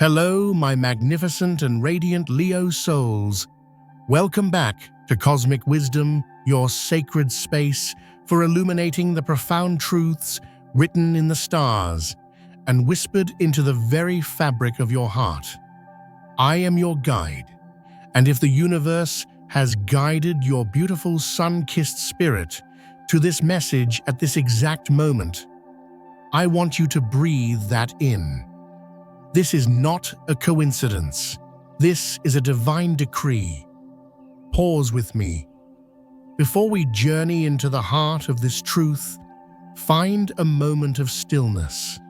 Hello, my magnificent and radiant Leo souls. Welcome back to Cosmic Wisdom, your sacred space for illuminating the profound truths written in the stars and whispered into the very fabric of your heart. I am your guide, and if the universe has guided your beautiful sun-kissed spirit to this message at this exact moment, I want you to breathe that in. This is not a coincidence. This is a divine decree. Pause with me. Before we journey into the heart of this truth, find a moment of stillness.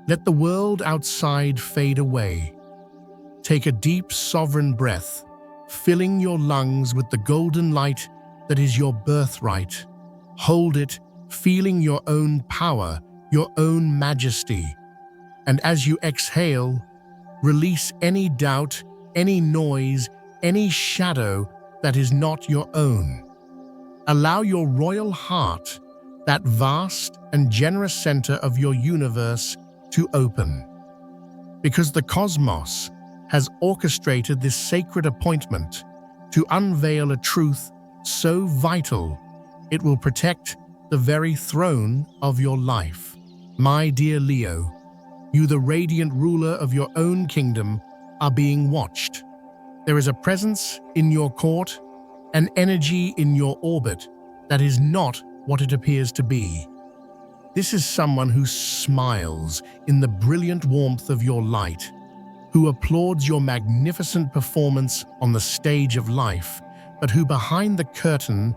Let the world outside fade away. Take a deep, sovereign breath, filling your lungs with the golden light that is your birthright. Hold it, feeling your own power, your own majesty. And as you exhale, release any doubt, any noise, any shadow that is not your own. Allow your royal heart, that vast and generous center of your universe, to open. Because the cosmos has orchestrated this sacred appointment to unveil a truth so vital, it will protect the very throne of your life. My dear Leo, you, the radiant ruler of your own kingdom, are being watched. There is a presence in your court, an energy in your orbit that is not what it appears to be. This is someone who smiles in the brilliant warmth of your light, who applauds your magnificent performance on the stage of life, but who behind the curtain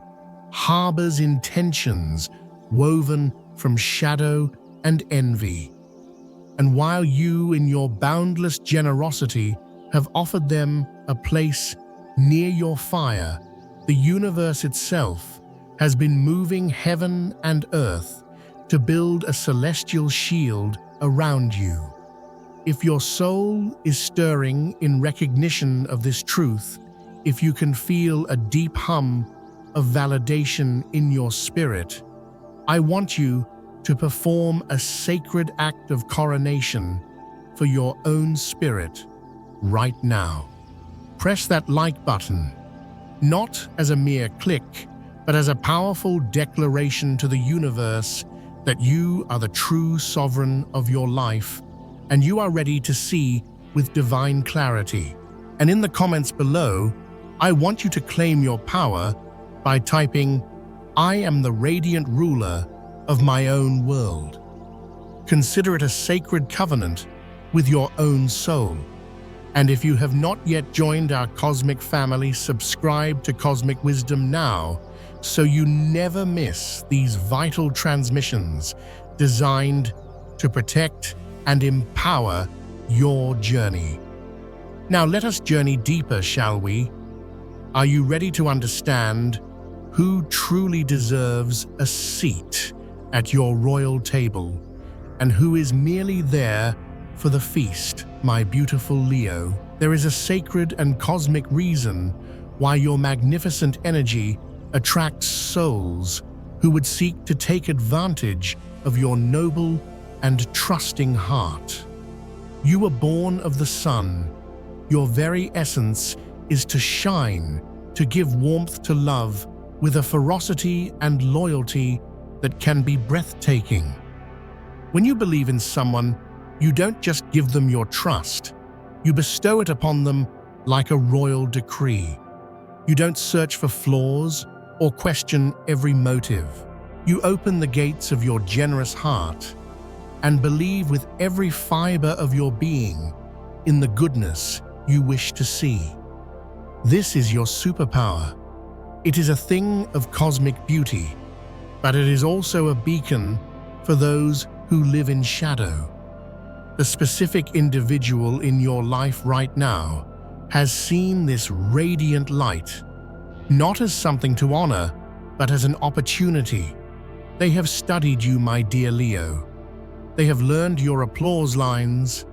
harbors intentions woven from shadow and envy. And while you, in your boundless generosity, have offered them a place near your fire, the universe itself has been moving heaven and earth to build a celestial shield around you. If your soul is stirring in recognition of this truth, if you can feel a deep hum of validation in your spirit, I want you to perform a sacred act of coronation for your own spirit right now. Press that like button, not as a mere click, but as a powerful declaration to the universe that you are the true sovereign of your life and you are ready to see with divine clarity. And in the comments below, I want you to claim your power by typing, "I am the radiant ruler of my own world." Consider it a sacred covenant with your own soul. And if you have not yet joined our cosmic family, subscribe to Cosmic Wisdom now so you never miss these vital transmissions designed to protect and empower your journey. Now let us journey deeper, shall we? Are you ready to understand who truly deserves a seat at your royal table, and who is merely there for the feast, my beautiful Leo? There is a sacred and cosmic reason why your magnificent energy attracts souls who would seek to take advantage of your noble and trusting heart. You were born of the sun. Your very essence is to shine, to give warmth to love with a ferocity and loyalty that can be breathtaking. When you believe in someone, you don't just give them your trust, you bestow it upon them like a royal decree. You don't search for flaws or question every motive. You open the gates of your generous heart and believe with every fiber of your being in the goodness you wish to see. This is your superpower. It is a thing of cosmic beauty, but it is also a beacon for those who live in shadow. The specific individual in your life right now has seen this radiant light, not as something to honor, but as an opportunity. They have studied you, my dear Leo. They have learned your applause lines.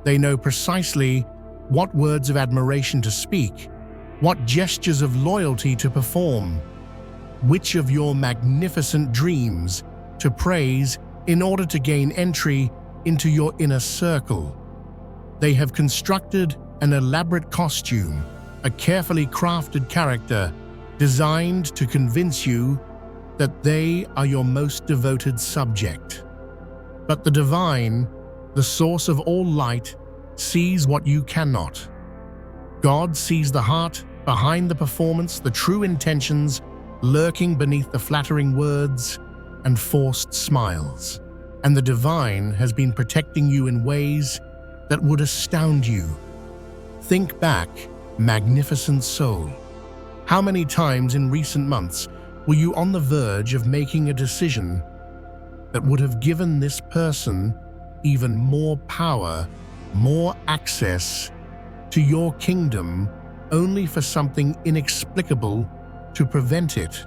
They know precisely what words of admiration to speak, what gestures of loyalty to perform, which of your magnificent dreams to praise in order to gain entry into your inner circle. They have constructed an elaborate costume, a carefully crafted character designed to convince you that they are your most devoted subject. But the divine, the source of all light, sees what you cannot. God sees the heart behind the performance, the true intentions lurking beneath the flattering words and forced smiles. And the divine has been protecting you in ways that would astound you. Think back, magnificent soul. How many times in recent months were you on the verge of making a decision that would have given this person even more power, more access to your kingdom, only for something inexplicable to prevent it?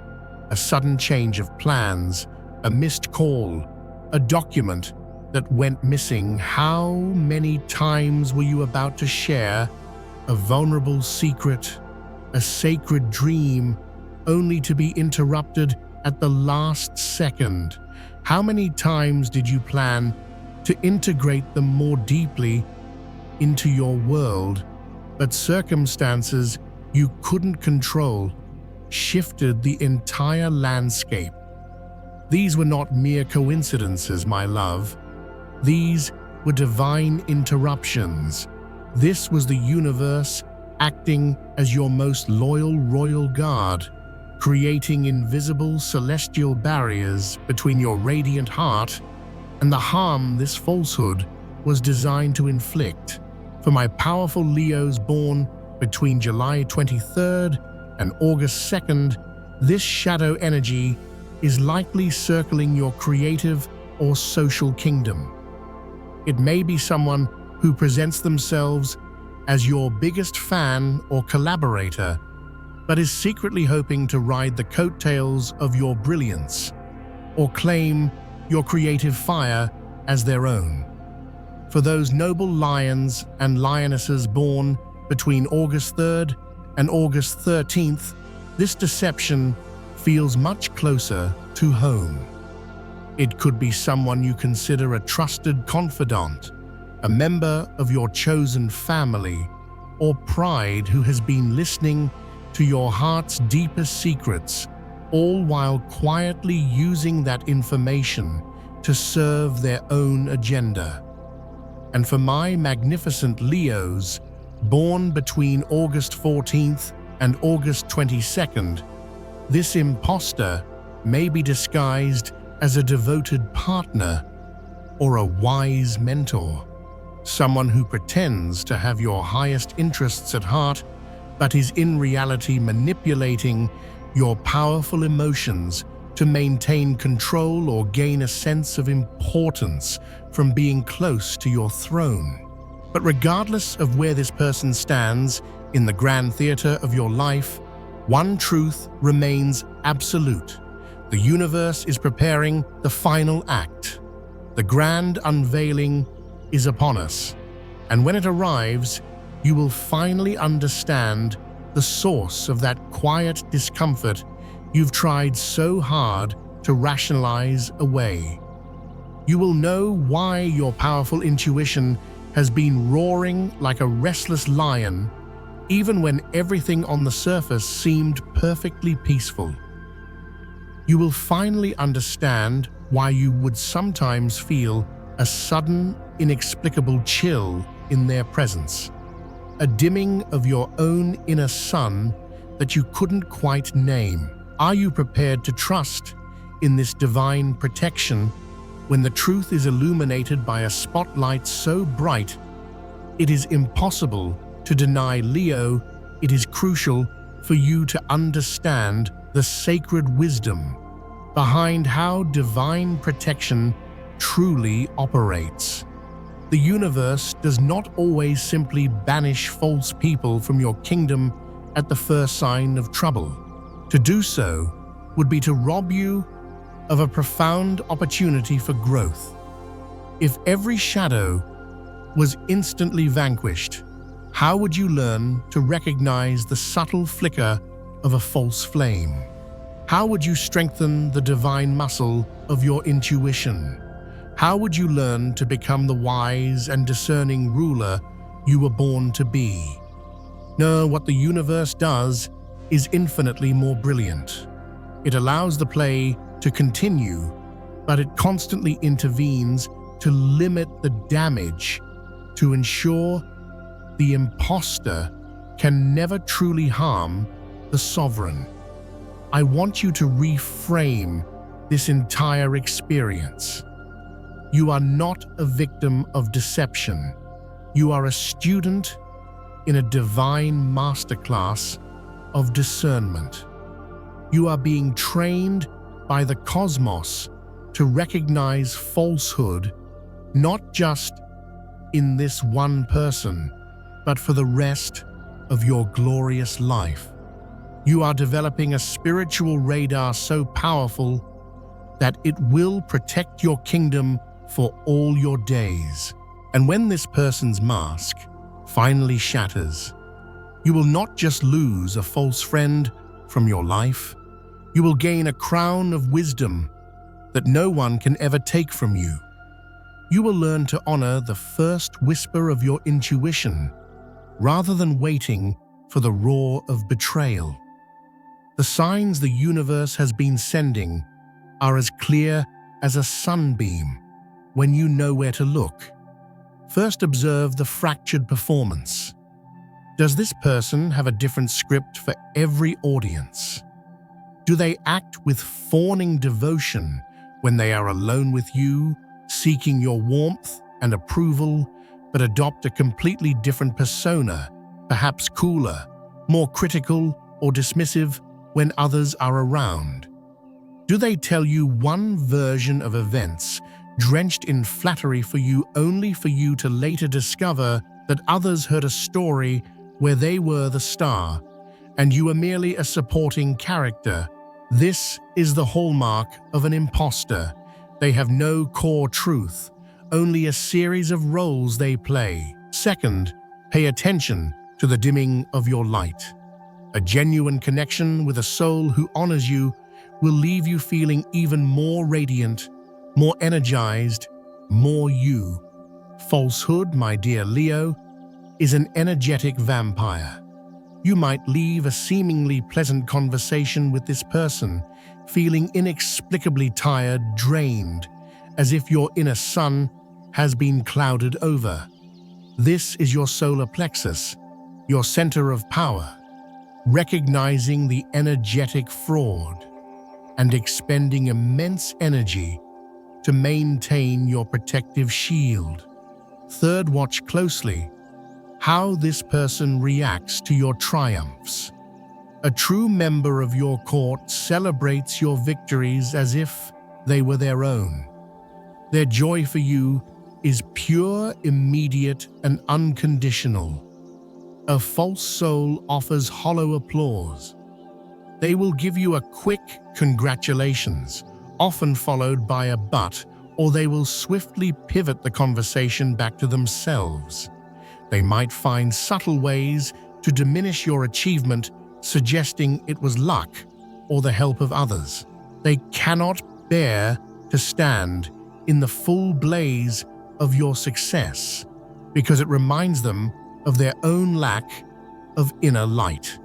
A sudden change of plans, a missed call, a document that went missing. How many times were you about to share a vulnerable secret, a sacred dream, only to be interrupted at the last second? How many times did you plan to integrate them more deeply into your world, but circumstances you couldn't control shifted the entire landscape? These were not mere coincidences, my love. These were divine interruptions. This was the universe acting as your most loyal royal guard, creating invisible celestial barriers between your radiant heart and the harm this falsehood was designed to inflict. For my powerful Leos born between July 23rd and August 2nd, this shadow energy is likely circling your creative or social kingdom. It may be someone who presents themselves as your biggest fan or collaborator, but is secretly hoping to ride the coattails of your brilliance or claim your creative fire as their own. For those noble lions and lionesses born between August 3rd and August 13th, this deception feels much closer to home. It could be someone you consider a trusted confidant, a member of your chosen family, or pride who has been listening to your heart's deepest secrets, all while quietly using that information to serve their own agenda. And for my magnificent Leos, born between August 14th and August 22nd, this imposter may be disguised as a devoted partner or a wise mentor, someone who pretends to have your highest interests at heart, but is in reality manipulating your powerful emotions to maintain control or gain a sense of importance from being close to your throne. But regardless of where this person stands in the grand theater of your life, one truth remains absolute. The universe is preparing the final act. The grand unveiling is upon us, and when it arrives, you will finally understand the source of that quiet discomfort you've tried so hard to rationalize away. You will know why your powerful intuition has been roaring like a restless lion, even when everything on the surface seemed perfectly peaceful. You will finally understand why you would sometimes feel a sudden, inexplicable chill in their presence, a dimming of your own inner sun that you couldn't quite name. Are you prepared to trust in this divine protection when the truth is illuminated by a spotlight so bright it is impossible to deny? Leo, it is crucial for you to understand the sacred wisdom behind how divine protection truly operates. The universe does not always simply banish false people from your kingdom at the first sign of trouble. To do so would be to rob you of a profound opportunity for growth. If every shadow was instantly vanquished, how would you learn to recognize the subtle flicker of a false flame? How would you strengthen the divine muscle of your intuition? How would you learn to become the wise and discerning ruler you were born to be. No, what the universe does is infinitely more brilliant. It allows the play to continue, but it constantly intervenes to limit the damage, to ensure the imposter can never truly harm the sovereign. I want you to reframe this entire experience. You are not a victim of deception. You are a student in a divine masterclass of discernment. You are being trained by the cosmos to recognize falsehood, not just in this one person, but for the rest of your glorious life. You are developing a spiritual radar so powerful that it will protect your kingdom for all your days. And when this person's mask finally shatters, you will not just lose a false friend from your life, you will gain a crown of wisdom that no one can ever take from you. You will learn to honor the first whisper of your intuition rather than waiting for the roar of betrayal. The signs the universe has been sending are as clear as a sunbeam when you know where to look. First, observe the fractured performance. Does this person have a different script for every audience? Do they act with fawning devotion when they are alone with you, seeking your warmth and approval, but adopt a completely different persona, perhaps cooler, more critical or dismissive when others are around? Do they tell you one version of events, drenched in flattery for you, only for you to later discover that others heard a story where they were the star and you are merely a supporting character? This is the hallmark of an imposter. They have no core truth, only a series of roles they play. Second, pay attention to the dimming of your light. A genuine connection with a soul who honors you will leave you feeling even more radiant, more energized, more you. Falsehood, my dear Leo, is an energetic vampire. You might leave a seemingly pleasant conversation with this person, feeling inexplicably tired, drained, as if your inner sun has been clouded over. This is your solar plexus, your center of power, recognizing the energetic fraud and expending immense energy to maintain your protective shield. Third, watch closely how this person reacts to your triumphs. A true member of your court celebrates your victories as if they were their own. Their joy for you is pure, immediate, and unconditional. A false soul offers hollow applause. They will give you a quick congratulations, often followed by a but, or they will swiftly pivot the conversation back to themselves. They might find subtle ways to diminish your achievement, suggesting it was luck or the help of others. They cannot bear to stand in the full blaze of your success because it reminds them of their own lack of inner light.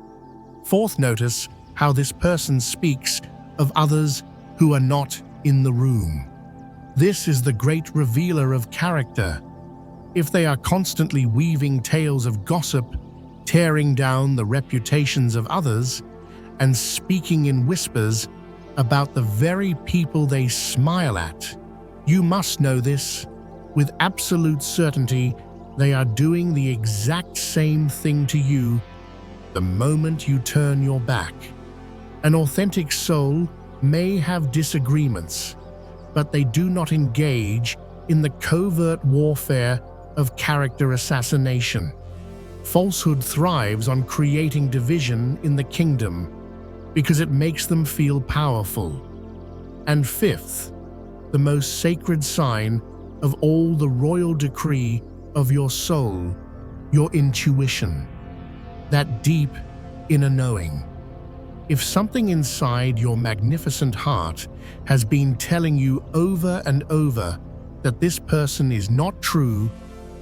Fourth, notice how this person speaks of others who are not in the room. This is the great revealer of character. If they are constantly weaving tales of gossip, tearing down the reputations of others, and speaking in whispers about the very people they smile at, you must know this. With absolute certainty, they are doing the exact same thing to you the moment you turn your back. An authentic soul may have disagreements, but they do not engage in the covert warfare of character assassination. Falsehood thrives on creating division in the kingdom because it makes them feel powerful. And fifth, the most sacred sign of all, the royal decree of your soul, your intuition, that deep inner knowing. If something inside your magnificent heart has been telling you over and over that this person is not true,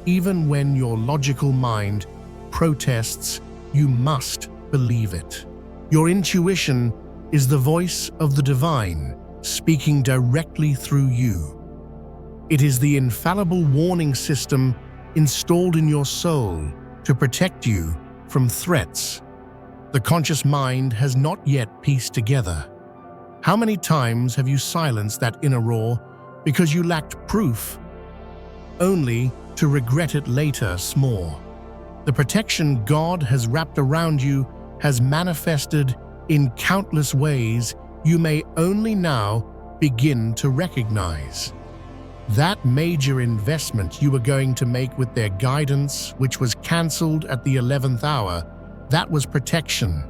Even when your logical mind protests, you must believe it. Your intuition is the voice of the divine, speaking directly through you. It is the infallible warning system installed in your soul to protect you from threats the conscious mind has not yet pieced together. How many times have you silenced that inner roar because you lacked proof, only to regret it later more? The protection God has wrapped around you has manifested in countless ways you may only now begin to recognize. That major investment you were going to make with their guidance, which was cancelled at the 11th hour, that was protection.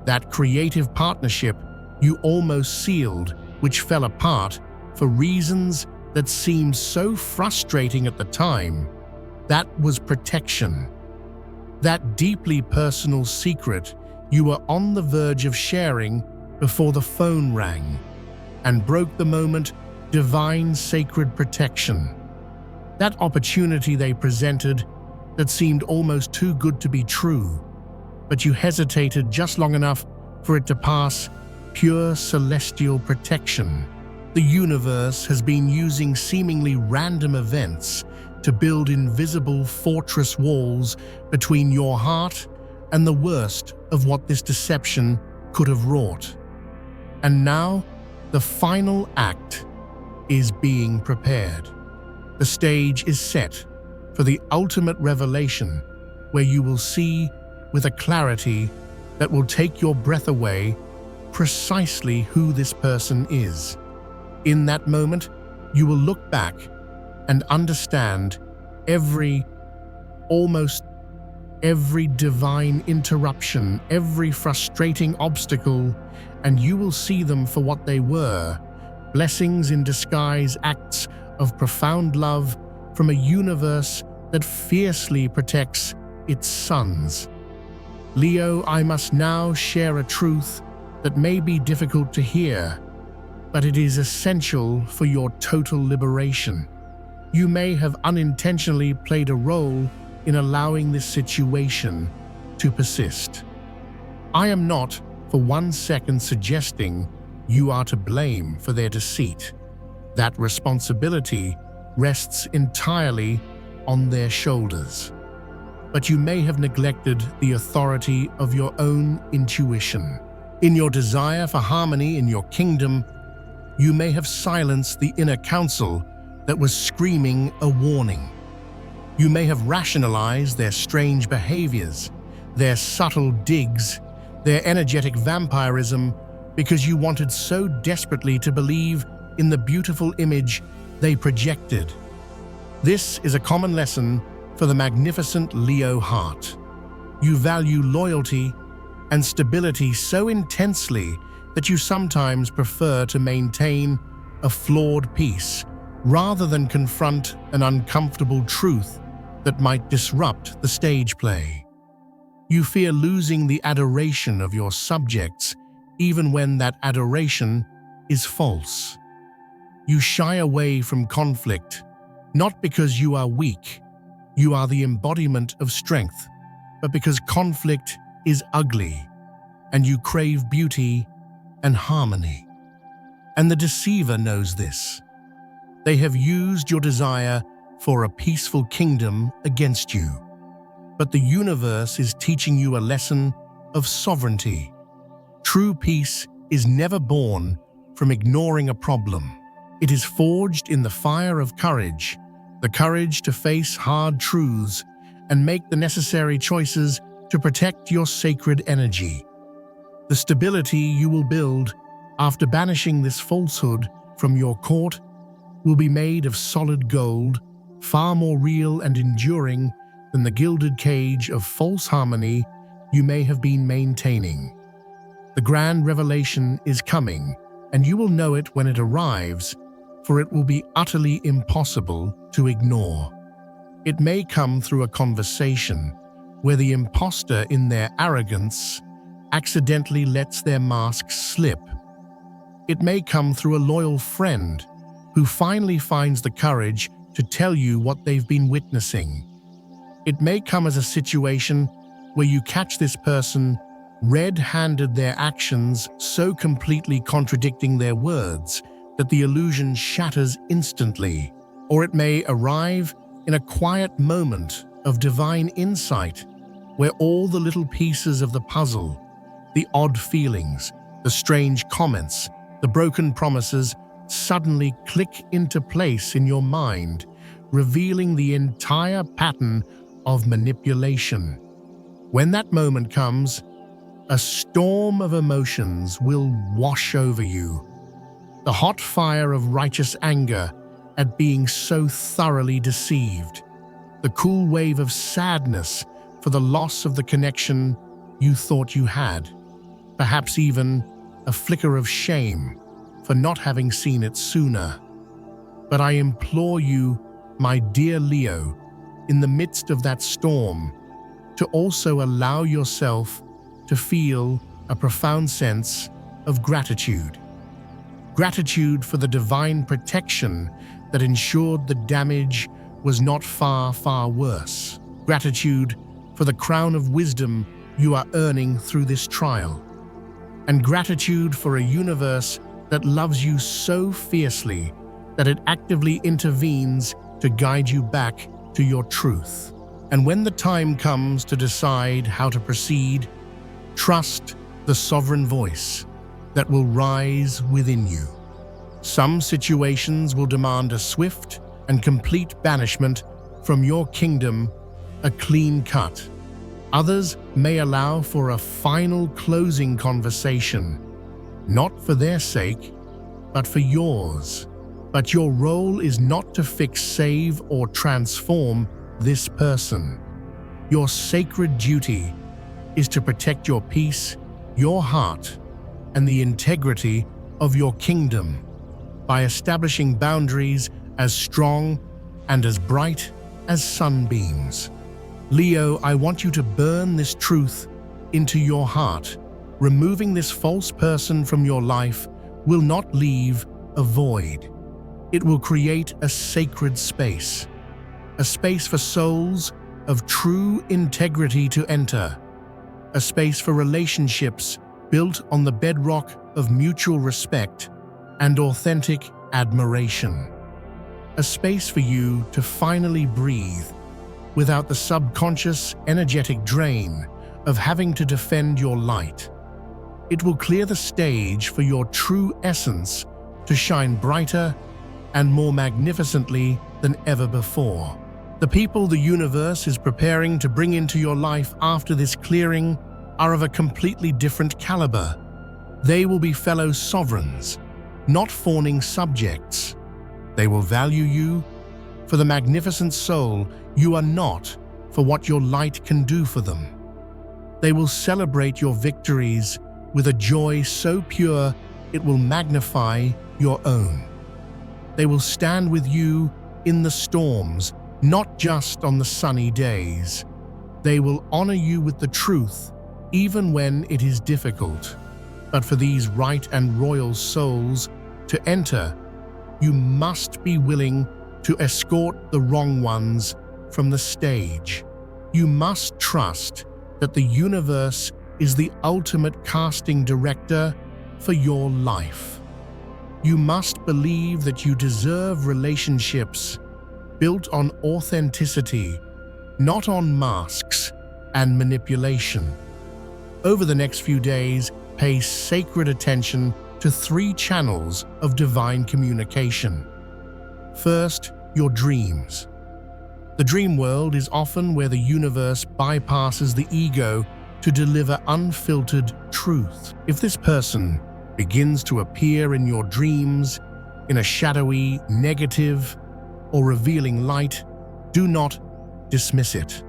That creative partnership you almost sealed, which fell apart for reasons that seemed so frustrating at the time, that was protection. That deeply personal secret you were on the verge of sharing before the phone rang and broke the moment, divine sacred protection. That opportunity they presented that seemed almost too good to be true, but you hesitated just long enough for it to pass, pure celestial protection. The universe has been using seemingly random events to build invisible fortress walls between your heart and the worst of what this deception could have wrought. And now, the final act is being prepared. The stage is set for the ultimate revelation, where you will see with a clarity that will take your breath away precisely who this person is. In that moment, you will look back and understand almost every divine interruption, every frustrating obstacle, and you will see them for what they were: blessings in disguise, acts of profound love from a universe that fiercely protects its sons. Leo, I must now share a truth that may be difficult to hear, but it is essential for your total liberation. You may have unintentionally played a role in allowing this situation to persist. I am not for 1 second suggesting you are to blame for their deceit. That responsibility rests entirely on their shoulders. But you may have neglected the authority of your own intuition. In your desire for harmony in your kingdom, you may have silenced the inner counsel that was screaming a warning. You may have rationalized their strange behaviors, their subtle digs, their energetic vampirism, because you wanted so desperately to believe in the beautiful image they projected. This is a common lesson for the magnificent Leo heart. You value loyalty and stability so intensely that you sometimes prefer to maintain a flawed peace rather than confront an uncomfortable truth that might disrupt the stage play. You fear losing the adoration of your subjects, even when that adoration is false. You shy away from conflict, not because you are weak, you are the embodiment of strength, but because conflict is ugly, and you crave beauty and harmony. And the deceiver knows this. They have used your desire for a peaceful kingdom against you. But the universe is teaching you a lesson of sovereignty. True peace is never born from ignoring a problem. It is forged in the fire of courage, the courage to face hard truths and make the necessary choices to protect your sacred energy. The stability you will build after banishing this falsehood from your court will be made of solid gold, far more real and enduring than the gilded cage of false harmony you may have been maintaining. The grand revelation is coming, and you will know it when it arrives, for it will be utterly impossible to ignore. It may come through a conversation where the imposter, in their arrogance, accidentally lets their mask slip. It may come through a loyal friend who finally finds the courage to tell you what they've been witnessing. It may come as a situation where you catch this person red-handed, their actions so completely contradicting their words that the illusion shatters instantly. Or it may arrive in a quiet moment of divine insight where all the little pieces of the puzzle, the odd feelings, the strange comments, the broken promises suddenly click into place in your mind, revealing the entire pattern of manipulation. When that moment comes, a storm of emotions will wash over you. The hot fire of righteous anger at being so thoroughly deceived, the cool wave of sadness for the loss of the connection you thought you had, perhaps even a flicker of shame for not having seen it sooner. But I implore you, my dear Leo, in the midst of that storm, to also allow yourself to feel a profound sense of gratitude. Gratitude for the divine protection that ensured the damage was not far, far worse. Gratitude for the crown of wisdom you are earning through this trial. And gratitude for a universe that loves you so fiercely that it actively intervenes to guide you back to your truth. And when the time comes to decide how to proceed, trust the sovereign voice that will rise within you. Some situations will demand a swift and complete banishment from your kingdom, a clean cut. Others may allow for a final closing conversation, not for their sake, but for yours. But your role is not to fix, save, or transform this person. Your sacred duty is to protect your peace, your heart, and the integrity of your kingdom by establishing boundaries as strong and as bright as sunbeams. Leo, I want you to burn this truth into your heart. Removing this false person from your life will not leave a void. It will create a sacred space, a space for souls of true integrity to enter, a space for relationships built on the bedrock of mutual respect and authentic admiration, a space for you to finally breathe without the subconscious energetic drain of having to defend your light. It will clear the stage for your true essence to shine brighter and more magnificently than ever before. The people the universe is preparing to bring into your life after this clearing are of a completely different caliber. They will be fellow sovereigns, not fawning subjects. They will value you for the magnificent soul you are not, for what your light can do for them. They will celebrate your victories with a joy so pure it will magnify your own. They will stand with you in the storms, not just on the sunny days. They will honor you with the truth, even when it is difficult. But for these right and royal souls to enter, you must be willing to escort the wrong ones from the stage. You must trust that the universe is the ultimate casting director for your life. You must believe that you deserve relationships built on authenticity, not on masks and manipulation. Over the next few days, pay sacred attention to 3 channels of divine communication. First, your dreams. The dream world is often where the universe bypasses the ego to deliver unfiltered truth. If this person begins to appear in your dreams in a shadowy, negative, or revealing light, do not dismiss it.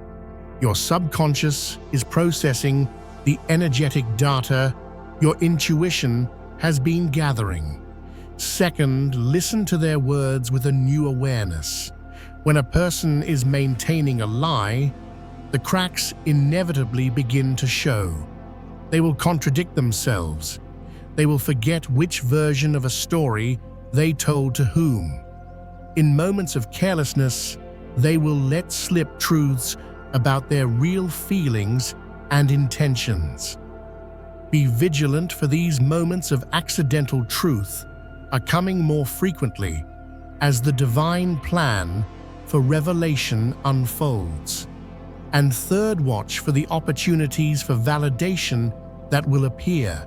Your subconscious is processing the energetic data your intuition has been gathering. Second, listen to their words with a new awareness. When a person is maintaining a lie, the cracks inevitably begin to show. They will contradict themselves. They will forget which version of a story they told to whom. In moments of carelessness, they will let slip truths about their real feelings and intentions. Be vigilant, for these moments of accidental truth are coming more frequently as the divine plan for revelation unfolds. And third, watch for the opportunities for validation that will appear.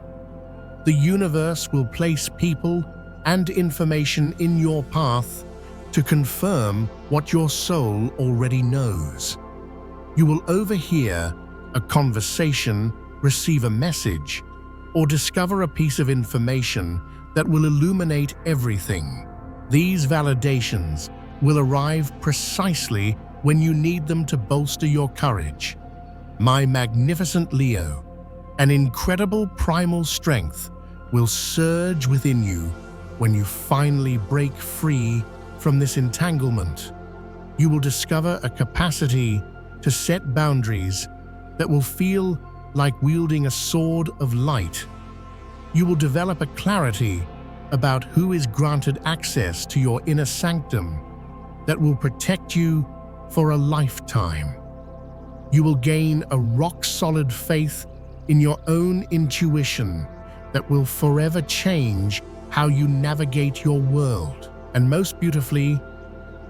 The universe will place people and information in your path to confirm what your soul already knows. You will overhear a conversation, receive a message, or discover a piece of information that will illuminate everything. These validations will arrive precisely when you need them to bolster your courage. My magnificent Leo, an incredible primal strength will surge within you when you finally break free from this entanglement. You will discover a capacity to set boundaries that will feel like wielding a sword of light. You will develop a clarity about who is granted access to your inner sanctum that will protect you for a lifetime. You will gain a rock-solid faith in your own intuition that will forever change how you navigate your world. And most beautifully,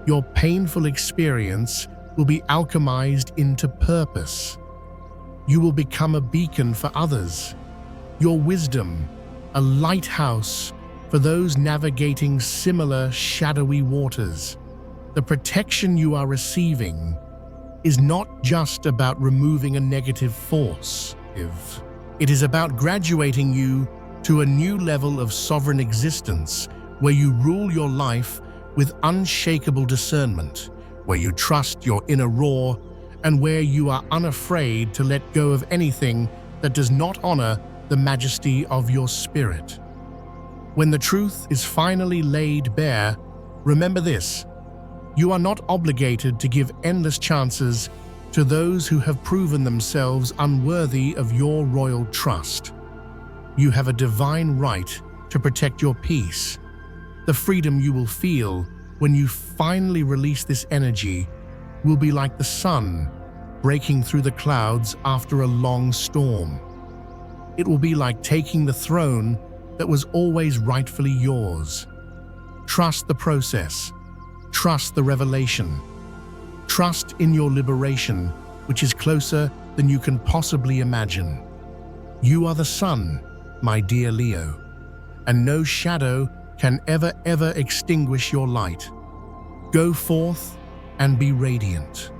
your painful experience will be alchemized into purpose. You will become a beacon for others. Your wisdom, a lighthouse for those navigating similar shadowy waters. The protection you are receiving is not just about removing a negative force. It is about graduating you to a new level of sovereign existence where you rule your life with unshakable discernment, where you trust your inner roar, and where you are unafraid to let go of anything that does not honor the majesty of your spirit. When the truth is finally laid bare, remember this: you are not obligated to give endless chances to those who have proven themselves unworthy of your royal trust. You have a divine right to protect your peace. The freedom you will feel when you finally release this energy will be like the sun breaking through the clouds after a long storm. It will be like taking the throne that was always rightfully yours. Trust the process. Trust the revelation. Trust in your liberation, which is closer than you can possibly imagine. You are the sun, my dear Leo, and no shadow can ever extinguish your light. Go forth and be radiant.